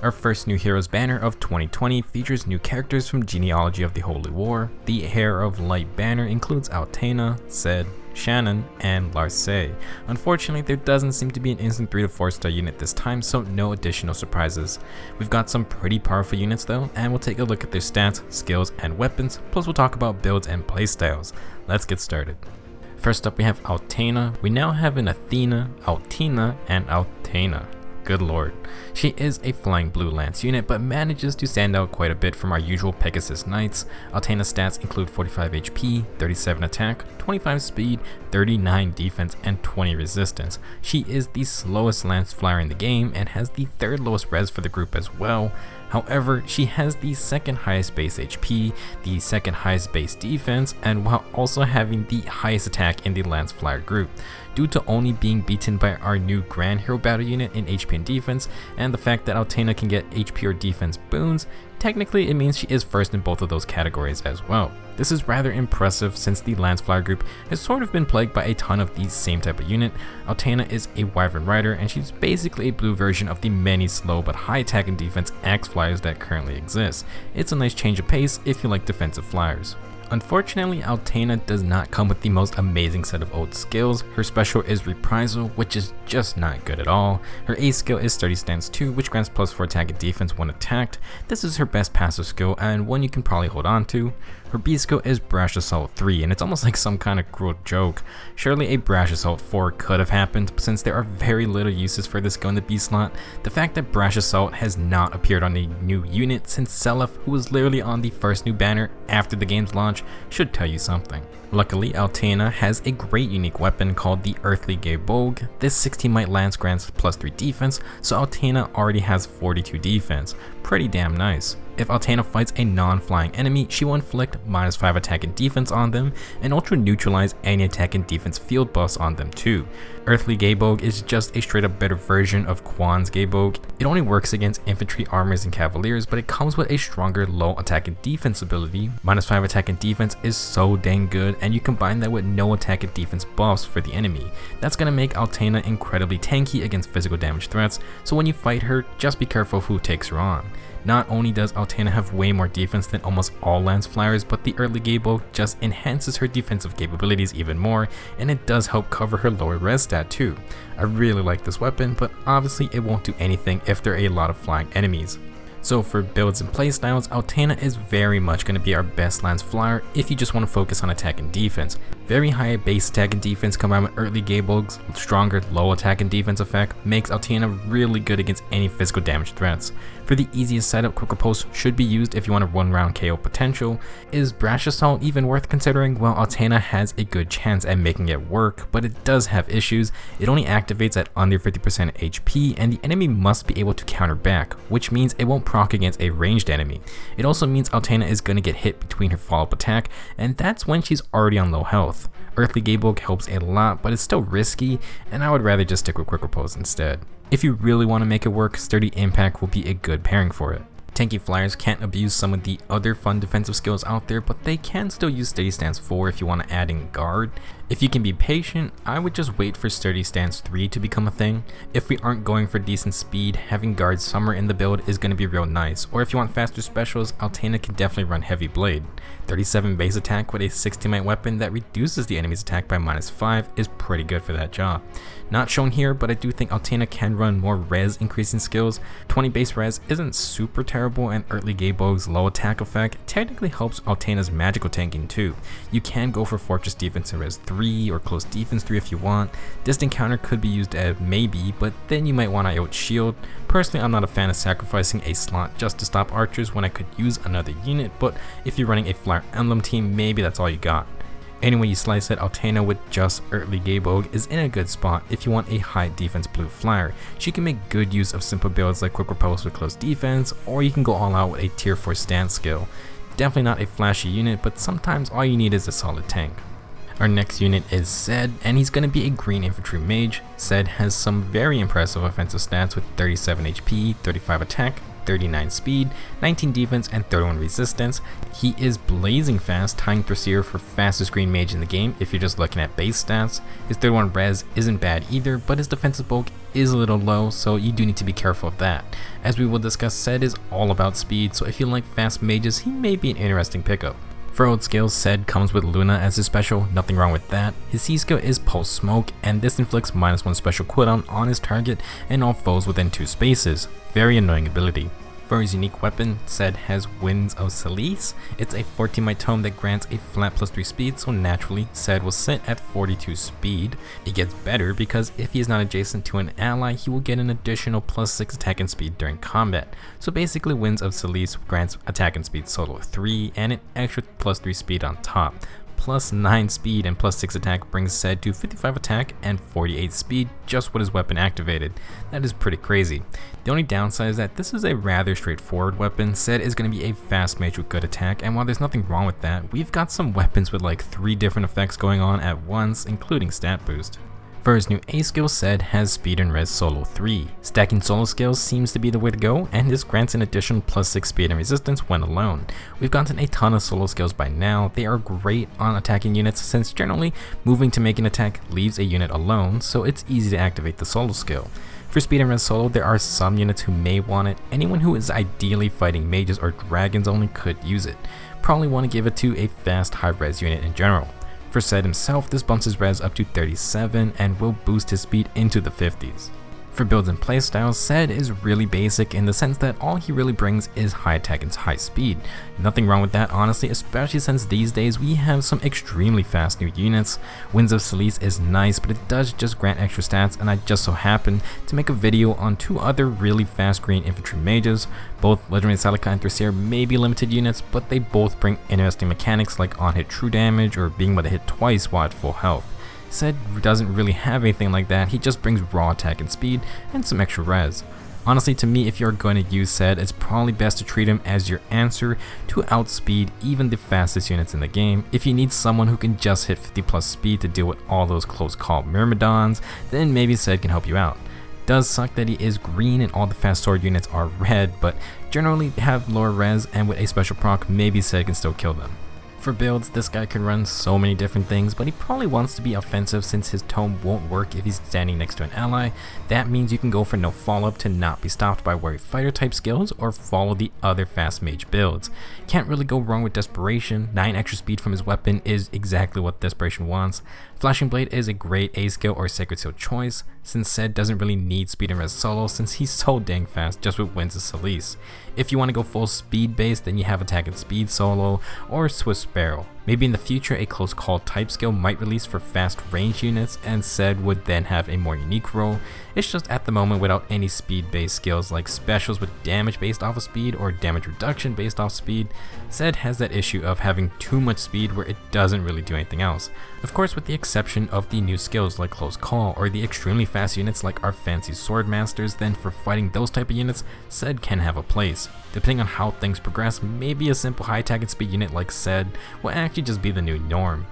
Our first new Heroes banner of 2020 features new characters from Genealogy of the Holy War. The Heir of Light Banner includes Altena, Zed, Shannan, and Larcei. Unfortunately, there doesn't seem to be an instant 3 to 4 star unit this time, so no additional surprises. We've got some pretty powerful units though, and we'll take a look at their stats, skills, and weapons, plus we'll talk about builds and playstyles. Let's get started. First up we have Altena. We now have an Athena, Altena, and Altena. Good lord. She is a flying blue lance unit, but manages to stand out quite a bit from our usual Pegasus Knights. Altena's stats include 45 HP, 37 attack, 25 speed, 39 defense, and 20 resistance. She is the slowest lance flyer in the game and has the third lowest res for the group as well. However, she has the second highest base HP, the second highest base defense, and while also having the highest attack in the Lance Flyer group. Due to only being beaten by our new Grand Hero battle unit in HP and defense, and the fact that Altena can get HP or defense boons, technically it means she is first in both of those categories as well. This is rather impressive since the Lance Flyer group has sort of been plagued by a ton of the same type of unit. Altena is a Wyvern rider, and she's basically a blue version of the many slow but high attack and defense axe flyers that currently exist. It's a nice change of pace if you like defensive flyers. Unfortunately, Altena does not come with the most amazing set of old skills. Her special is Reprisal, which is just not good at all. Her A skill is Sturdy Stance 2, which grants +4 attack and defense when attacked. This is her best passive skill and one you can probably hold on to. Her B skill is Brash Assault 3, and it's almost like some kind of cruel joke. Surely a Brash Assault 4 could have happened, but since there are very little uses for this skill in the B slot, the fact that Brash Assault has not appeared on a new unit since Selef, who was literally on the first new banner after the game's launch, should tell you something. Luckily, Altena has a great unique weapon called the Earthly Gaybogue. This 16 might lance grants +3 defense, so Altena already has 42 defense. Pretty damn nice. If Altena fights a non-flying enemy, she will inflict -5 attack and defense on them, and ultra neutralize any attack and defense field buffs on them too. Earthly Gaybogue is just a straight up better version of Quan's Gaybogue. It only works against infantry, armors, and cavaliers, but it comes with a stronger low attack and defense ability. -5 attack and defense is so dang good, and you combine that with no attack and defense buffs for the enemy. That's gonna make Altena incredibly tanky against physical damage threats, so when you fight her, just be careful of who takes her on. Not only does Altena have way more defense than almost all Lance Flyers, but the Earthly Gaybogue just enhances her defensive capabilities even more, and it does help cover her lower res stat too. I really like this weapon, but obviously it won't do anything if there are a lot of flying enemies. So for builds and playstyles, Altena is very much going to be our best Lance Flyer if you just want to focus on attack and defense. Very high base attack and defense combined with Earthly Gaybogue's stronger low attack and defense effect makes Altena really good against any physical damage threats. For the easiest setup, Quick Riposte should be used if you want a 1-round KO potential. Is Brash Assault even worth considering? Well, Altena has a good chance at making it work, but it does have issues. It only activates at under 50% HP, and the enemy must be able to counter back, which means it won't proc against a ranged enemy. It also means Altena is going to get hit between her follow-up attack, and that's when she's already on low health. Earthly Gaybogue helps a lot, but it's still risky, and I would rather just stick with Quick Riposte instead. If you really want to make it work, Sturdy Impact will be a good pairing for it. Tanky flyers can't abuse some of the other fun defensive skills out there, but they can still use Sturdy Stance 4 if you want to add in guard. If you can be patient, I would just wait for Sturdy Stance 3 to become a thing. If we aren't going for decent speed, having guard somewhere in the build is going to be real nice, or if you want faster specials, Altena can definitely run Heavy Blade. 37 base attack with a 16 might weapon that reduces the enemy's attack by -5 is pretty good for that job. Not shown here, but I do think Altena can run more res increasing skills. 20 base res isn't super terrible, and Earthly Gaybogue's low attack effect technically helps Altena's magical tanking too. You can go for Fortress Defense and res 3 or Close Defense 3 if you want. Distant Counter could be used as maybe, but then you might want IOT Shield. Personally, I'm not a fan of sacrificing a slot just to stop archers when I could use another unit, but if you're running a Flyer Emblem team, maybe that's all you got. Anyway you slice it, Altena with just Earthly Gaybogue is in a good spot if you want a high defense blue flyer. She can make good use of simple builds like Quick Riposte with close defense, or you can go all out with a tier 4 stance skill. Definitely not a flashy unit, but sometimes all you need is a solid tank. Our next unit is Zed, and he's going to be a green infantry mage. Zed has some very impressive offensive stats with 37 HP, 35 attack, 39 speed, 19 defense, and 31 resistance. He is blazing fast, tying Thrasier for fastest green mage in the game if you're just looking at base stats. His 31 res isn't bad either, but his defensive bulk is a little low, so you do need to be careful of that. As we will discuss, Sed is all about speed, so if you like fast mages, he may be an interesting pickup. For old skills, Sed comes with Luna as his special, nothing wrong with that. His C skill is Pulse Smoke, and this inflicts -1 special cooldown on his target and all foes within 2 spaces. Very annoying ability. For his unique weapon, Sed has Winds of Salice. It's a 14 might tome that grants a flat +3 speed, so naturally Sed will sit at 42 speed. It gets better because if he is not adjacent to an ally, he will get an additional +6 attack and speed during combat. So basically Winds of Salice grants attack and speed solo 3 and an extra +3 speed on top. +9 speed and +6 attack brings Sed to 55 attack and 48 speed just with his weapon activated. That is pretty crazy. The only downside is that this is a rather straightforward weapon. Sed is going to be a fast mage with good attack, and while there's nothing wrong with that, we've got some weapons with like 3 different effects going on at once, including stat boost. For his new A skill, Sed has speed and res solo 3. Stacking solo skills seems to be the way to go, and this grants an additional +6 speed and resistance when alone. We've gotten a ton of solo skills by now. They are great on attacking units since generally moving to make an attack leaves a unit alone, so it's easy to activate the solo skill. For speed and res solo, there are some units who may want it. Anyone who is ideally fighting mages or dragons only could use it. Probably want to give it to a fast high res unit in general. For Sed himself, this bumps his res up to 37 and will boost his speed into the 50s. For builds and playstyles, Sed is really basic in the sense that all he really brings is high attack and high speed. Nothing wrong with that honestly, especially since these days we have some extremely fast new units. Winds of Salice is nice, but it does just grant extra stats, and I just so happen to make a video on 2 other really fast green infantry mages. Both Legendary Celica and Thrasier may be limited units, but they both bring interesting mechanics like on-hit true damage or being able to hit twice while at full health. Sed doesn't really have anything like that, he just brings raw attack and speed and some extra res. Honestly, to me, if you're going to use Sed, it's probably best to treat him as your answer to outspeed even the fastest units in the game. If you need someone who can just hit 50+ speed to deal with all those close call Myrmidons, then maybe Sed can help you out. Does suck that he is green and all the fast sword units are red, but generally have lower res, and with a special proc, maybe Sed can still kill them. For builds, this guy can run so many different things, but he probably wants to be offensive since his tome won't work if he's standing next to an ally. That means you can go for no follow-up to not be stopped by wary fighter type skills or follow the other fast mage builds. Can't really go wrong with Desperation. 9 extra speed from his weapon is exactly what Desperation wants. Flashing Blade is a great A skill or Sacred Seal choice, since Sed doesn't really need speed and res solo since he's so dang fast just with Winds of Salice. If you want to go full speed base, then you have attack and speed solo or Swift Sparrow. Maybe in the future a close call type skill might release for fast range units, and Sed would then have a more unique role. It's just at the moment without any speed based skills like specials with damage based off of speed or damage reduction based off speed. Sed has that issue of having too much speed where it doesn't really do anything else. Of course, with the exception of the new skills like close call or the extremely fast units like our fancy sword masters, then for fighting those type of units, Sed can have a place. Depending on how things progress, maybe a simple high attack and speed unit like Sed will actually just be the new norm.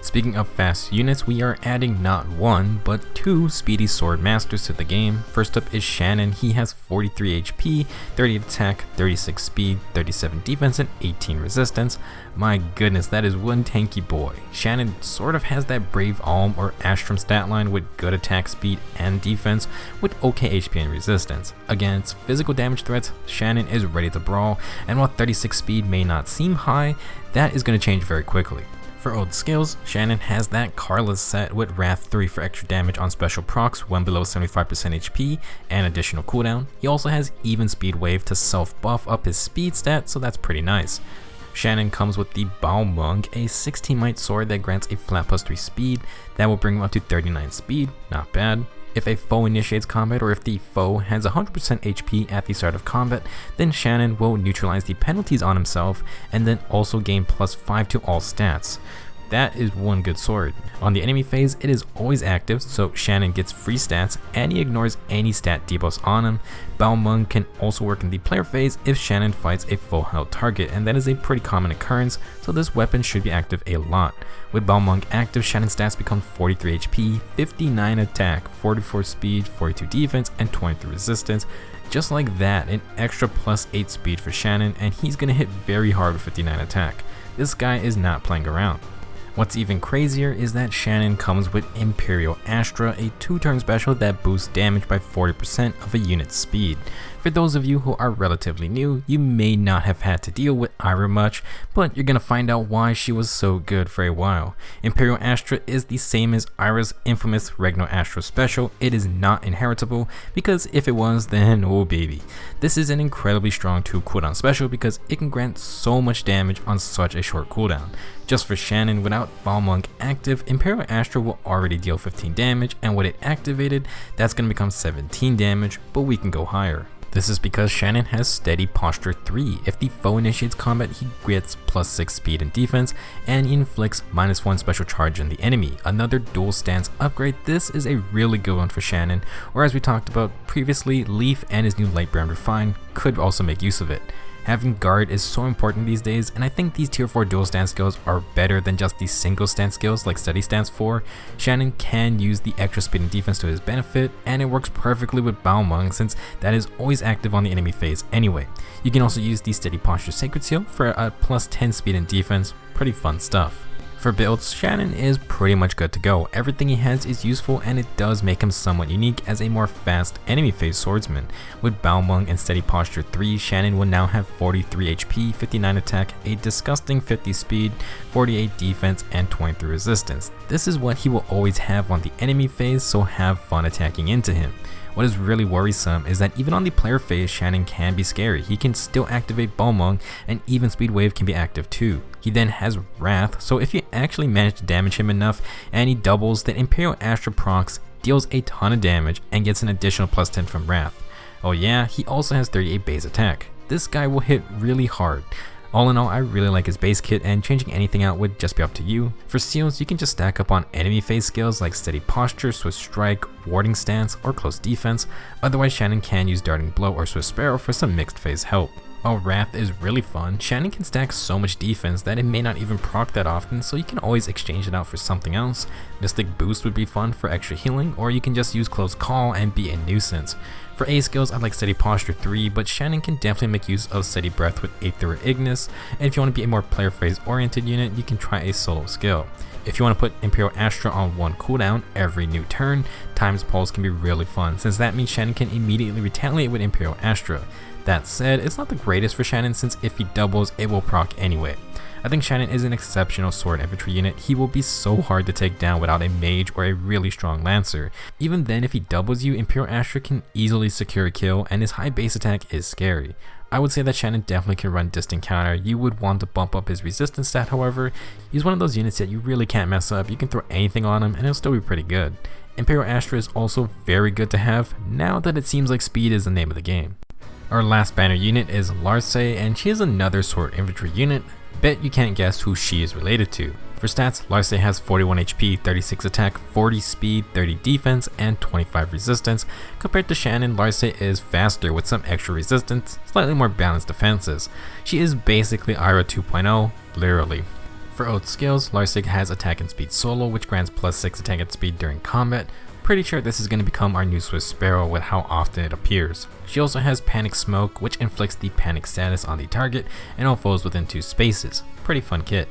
Speaking of fast units, we are adding not 1, but 2 speedy sword masters to the game. First up is Shannan. He has 43 HP, 30 attack, 36 speed, 37 defense, and 18 resistance. My goodness, that is one tanky boy. Shannan sort of has that Brave Alm or Astrum stat line with good attack speed and defense with okay HP and resistance. Against physical damage threats, Shannan is ready to brawl, and while 36 speed may not seem high, that is going to change very quickly. For old skills, Shannan has that Carla's set with Wrath 3 for extra damage on special procs when below 75% HP and additional cooldown. He also has even speed wave to self buff up his speed stat, so that's pretty nice. Shannan comes with the Baumung, a 16 might sword that grants a flat +3 speed that will bring him up to 39 speed, not bad. If a foe initiates combat or if the foe has 100% HP at the start of combat, then Shannan will neutralize the penalties on himself and then also gain +5 to all stats. that is one good sword. On the enemy phase, it is always active, so Shannan gets free stats and he ignores any stat debuffs on him. Balmung can also work in the player phase if Shannan fights a full health target, and that is a pretty common occurrence, so this weapon should be active a lot. With Balmung active, Shannan's stats become 43 HP, 59 attack, 44 speed, 42 defense, and 23 resistance. Just like that, an extra plus 8 speed for Shannan, and he's gonna hit very hard with 59 attack. This guy is not playing around. What's even crazier is that Shannan comes with Imperial Astra, a 2-turn special that boosts damage by 40% of a unit's speed. For those of you who are relatively new, you may not have had to deal with Ira much, but you're gonna find out why she was so good for a while. Imperial Astra is the same as Ira's infamous Regnal Astra special. It is not inheritable, because if it was, then oh baby. This is an incredibly strong 2 cooldown special because it can grant so much damage on such a short cooldown. Just for Shannan, without Balmung active, Imperial Astra will already deal 15 damage, and with it activated, that's going to become 17 damage, but we can go higher. This is because Shannan has Steady Posture 3. If the foe initiates combat, he gets plus 6 speed and defense, and he inflicts -1 special charge on the enemy. Another dual stance upgrade. This is a really good one for Shannan, or as we talked about previously, Leaf and his new Light Brand Refine could also make use of it. Having guard is so important these days, and I think these tier 4 dual stance skills are better than just the single stance skills like Steady Stance 4. Shannan can use the extra speed and defense to his benefit, and it works perfectly with Balmung since that is always active on the enemy phase anyway. You can also use the Steady Posture Sacred Seal for a plus 10 speed and defense, pretty fun stuff. For builds, Shannan is pretty much good to go. Everything he has is useful, and it does make him somewhat unique as a more fast enemy phase swordsman. With Balmung and Steady Posture 3, Shannan will now have 43 HP, 59 attack, a disgusting 50 speed, 48 defense, and 23 resistance. This is what he will always have on the enemy phase, so have fun attacking into him. What is really worrisome is that even on the player phase, Shannan can be scary. He can still activate Balmung, and even Speed Wave can be active too. He then has Wrath, so if you actually manage to damage him enough and he doubles, then Imperial Astra procs, deals a ton of damage, and gets an additional plus 10 from Wrath. Oh yeah, he also has 38 base attack. This guy will hit really hard. All in all, I really like his base kit, and changing anything out would just be up to you. For seals, you can just stack up on enemy phase skills like Steady Posture, Swift Strike, Warding Stance, or Close Defense. Otherwise, Shannan can use Darting Blow or Swift Sparrow for some mixed phase help. While Wrath is really fun, Shannan can stack so much defense that it may not even proc that often, so you can always exchange it out for something else. Mystic Boost would be fun for extra healing, or you can just use Close Call and be a nuisance. For A skills, I like Steady Posture 3, but Shannan can definitely make use of Steady Breath with Aether or Ignis, and if you want to be a more player phase oriented unit, you can try a solo skill. If you want to put Imperial Astra on 1 cooldown every new turn, Time's Pulse can be really fun, since that means Shannan can immediately retaliate with Imperial Astra. That said, it's not the greatest for Shannan since if he doubles, it will proc anyway. I think Shannan is an exceptional sword infantry unit. He will be so hard to take down without a mage or a really strong lancer. Even then, if he doubles you, Imperial Astra can easily secure a kill, and his high base attack is scary. I would say that Shannan definitely can run distant counter. You would want to bump up his resistance stat, however. He's one of those units that you really can't mess up. You can throw anything on him and he'll still be pretty good. Imperial Astra is also very good to have now that it seems like speed is the name of the game. Our last banner unit is Larcei, and she is another sword infantry unit. Bet you can't guess who she is related to. For stats, Larcei has 41 HP, 36 attack, 40 speed, 30 defense, and 25 resistance. Compared to Shannan, Larcei is faster with some extra resistance, slightly more balanced defenses. She is basically Ira 2.0, literally. For oath skills, Larcei has attack and speed solo, which grants plus 6 attack and speed during combat. Pretty sure this is going to become our new Swift Sparrow with how often it appears. She also has Panic Smoke, which inflicts the panic status on the target and all foes within 2 spaces. Pretty fun kit.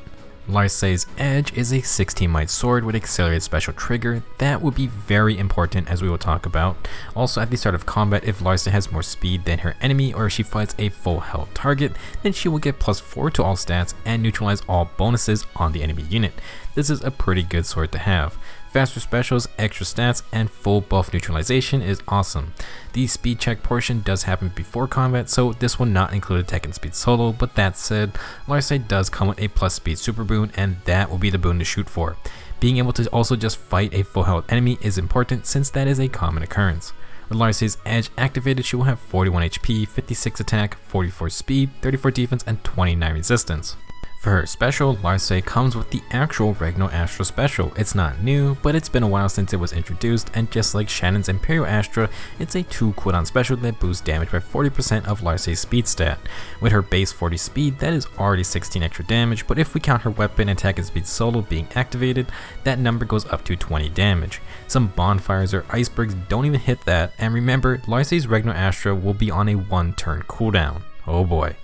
Larcei's Edge is a 16 might sword with accelerated special trigger. That would be very important, as we will talk about. Also, at the start of combat, if Larcei has more speed than her enemy or if she fights a full health target, then she will get plus 4 to all stats and neutralize all bonuses on the enemy unit. This is a pretty good sword to have. Faster specials, extra stats, and full buff neutralization is awesome. The speed check portion does happen before combat, so this will not include attack and speed solo, but that said, Larcei does come with a plus speed super boon, and that will be the boon to shoot for. Being able to also just fight a full health enemy is important since that is a common occurrence. With Larcei's Edge activated, she will have 41 HP, 56 attack, 44 speed, 34 defense, and 29 resistance. For her special, Larcei comes with the actual Regnal Astra special. It's not new, but it's been a while since it was introduced, and just like Shannan's Imperial Astra, it's a 2 cooldown special that boosts damage by 40% of Larcei's speed stat. With her base 40 speed, that is already 16 extra damage, but if we count her weapon, attack, and speed solo being activated, that number goes up to 20 damage. Some bonfires or icebergs don't even hit that, and remember, Larcei's Regnal Astra will be on a 1-turn cooldown. Oh boy.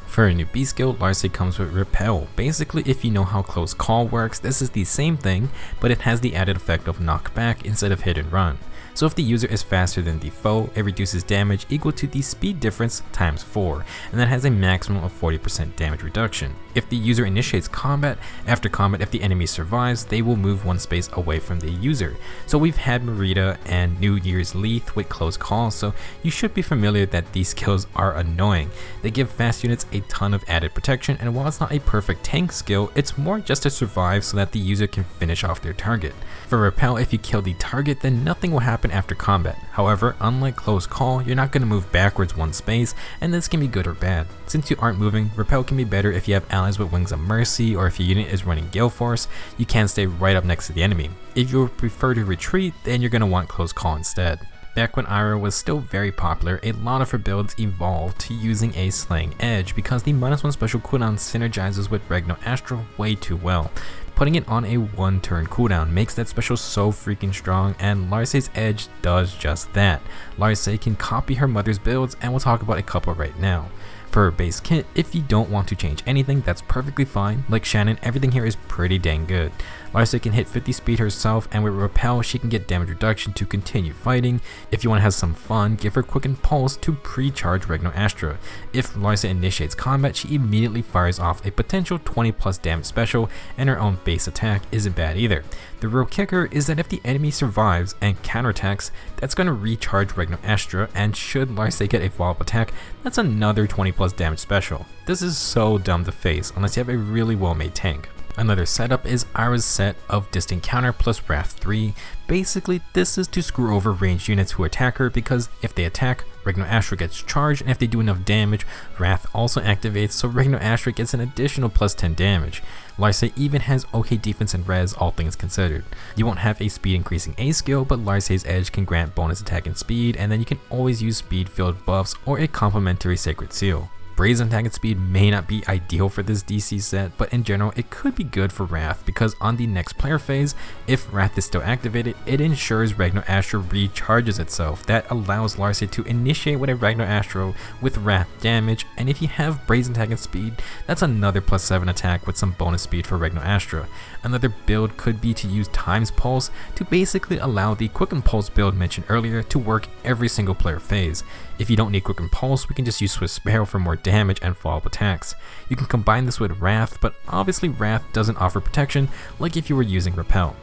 For her new B skill, Larcei comes with Repel. Basically, if you know how close call works, this is the same thing, but it has the added effect of knockback instead of hit and run. So if the user is faster than the foe, it reduces damage equal to the speed difference times 4, and that has a maximum of 40% damage reduction. If the user initiates combat, after combat if the enemy survives, they will move 1 space away from the user. So we've had Merida and New Year's Leith with close calls, so you should be familiar that these skills are annoying. They give fast units a ton of added protection, and while it's not a perfect tank skill, it's more just to survive so that the user can finish off their target. For Repel, if you kill the target, then nothing will happen after combat. However, unlike close call, you're not going to move backwards 1 space, and this can be good or bad. Since you aren't moving, Repel can be better if you have allies with Wings of Mercy, or if your unit is running Gale Force, you can stay right up next to the enemy. If you prefer to retreat, then you're going to want close call instead. Back when Ira was still very popular, a lot of her builds evolved to using a Slaying Edge because the -1 special cooldown synergizes with Regnal Astra way too well. Putting it on a 1-turn cooldown makes that special so freaking strong, and Larcei's Edge does just that. Larcei can copy her mother's builds, and we'll talk about a couple right now. For her base kit, if you don't want to change anything, that's perfectly fine. Like Shannan, everything here is pretty dang good. Larcei can hit 50 speed herself, and with Repel, she can get damage reduction to continue fighting. If you want to have some fun, give her Quicken Pulse to pre-charge Regnal Astra. If Larcei initiates combat, she immediately fires off a potential 20+ damage special, and her own base attack isn't bad either. The real kicker is that if the enemy survives and counterattacks, that's going to recharge Regnal Astra, and should Larcei get a follow-up attack, that's another 20+ damage special. This is so dumb to face unless you have a really well-made tank. Another setup is Ira's set of Distant Counter plus Wrath 3. Basically, this is to screw over ranged units who attack her, because if they attack, Regnal Astra gets charged, and if they do enough damage, Wrath also activates, so Regnal Astra gets an additional +10 damage. Larcei even has okay defense and res, all things considered. You won't have a speed increasing A skill, but Larcei's Edge can grant bonus attack and speed, and then you can always use speed filled buffs or a complementary Sacred Seal. Brazen attack and speed may not be ideal for this DC set, but in general it could be good for Wrath, because on the next player phase, if Wrath is still activated, it ensures Regnal Astra recharges itself. That allows Larcei to initiate with a Regnal Astra with Wrath damage, and if you have Brazen attack and speed, that's another +7 attack with some bonus speed for Regnal Astra. Another build could be to use Time's Pulse to basically allow the Quicken Pulse build mentioned earlier to work every single player phase. If you don't need Quicken Pulse, we can just use Swift Sparrow for more damage and follow-up attacks. You can combine this with Wrath, but obviously Wrath doesn't offer protection like if you were using Repel.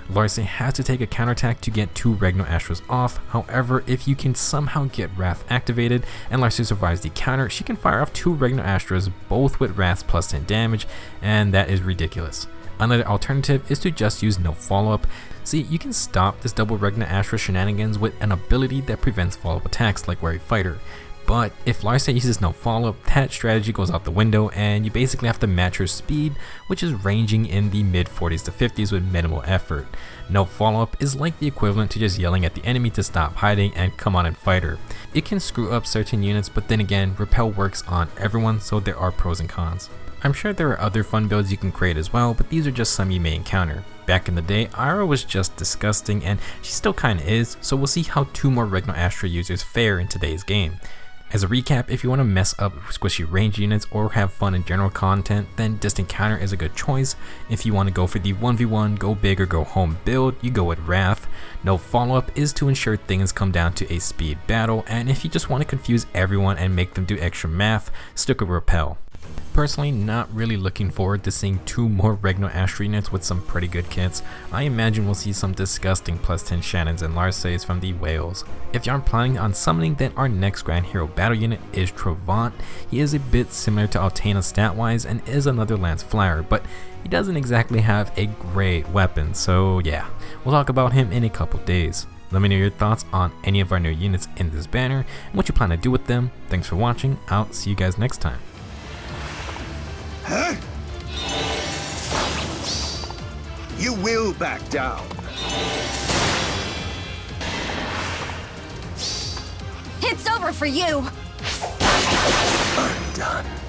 Larcei has to take a counterattack to get 2 Regnal Astras off. However, if you can somehow get Wrath activated and Larcei survives the counter, she can fire off 2 Regnal Astras, both with Wrath's +10 damage, and that is ridiculous. Another alternative is to just use no follow-up. See, you can stop this double Regnal Astra shenanigans with an ability that prevents follow-up attacks like Wary Fighter. But if Larcei uses no follow-up, that strategy goes out the window, and you basically have to match her speed, which is ranging in the mid-40s to 50s with minimal effort. No follow-up is like the equivalent to just yelling at the enemy to stop hiding and come on and fight her. It can screw up certain units, but then again, Repel works on everyone, so there are pros and cons. I'm sure there are other fun builds you can create as well, but these are just some you may encounter. Back in the day, Ira was just disgusting, and she still kinda is, so we'll see how 2 more Regnal Astra users fare in today's game. As a recap, if you want to mess up squishy range units or have fun in general content, then Distant Counter is a good choice. If you want to go for the 1v1 go big or go home build, you go with Wrath. No follow-up is to ensure things come down to a speed battle, and if you just want to confuse everyone and make them do extra math, stick with Repel. Personally, not really looking forward to seeing 2 more Regnal Astra units with some pretty good kits. I imagine we'll see some disgusting +10 Shannans and Larceis from the whales. If you aren't planning on summoning, then our next Grand Hero battle unit is Trovant. He is a bit similar to Altena stat-wise and is another Lance Flyer, but he doesn't exactly have a great weapon, so yeah, we'll talk about him in a couple days. Let me know your thoughts on any of our new units in this banner and what you plan to do with them. Thanks for watching, I'll see you guys next time. Huh? You will back down. It's over for you! Undone.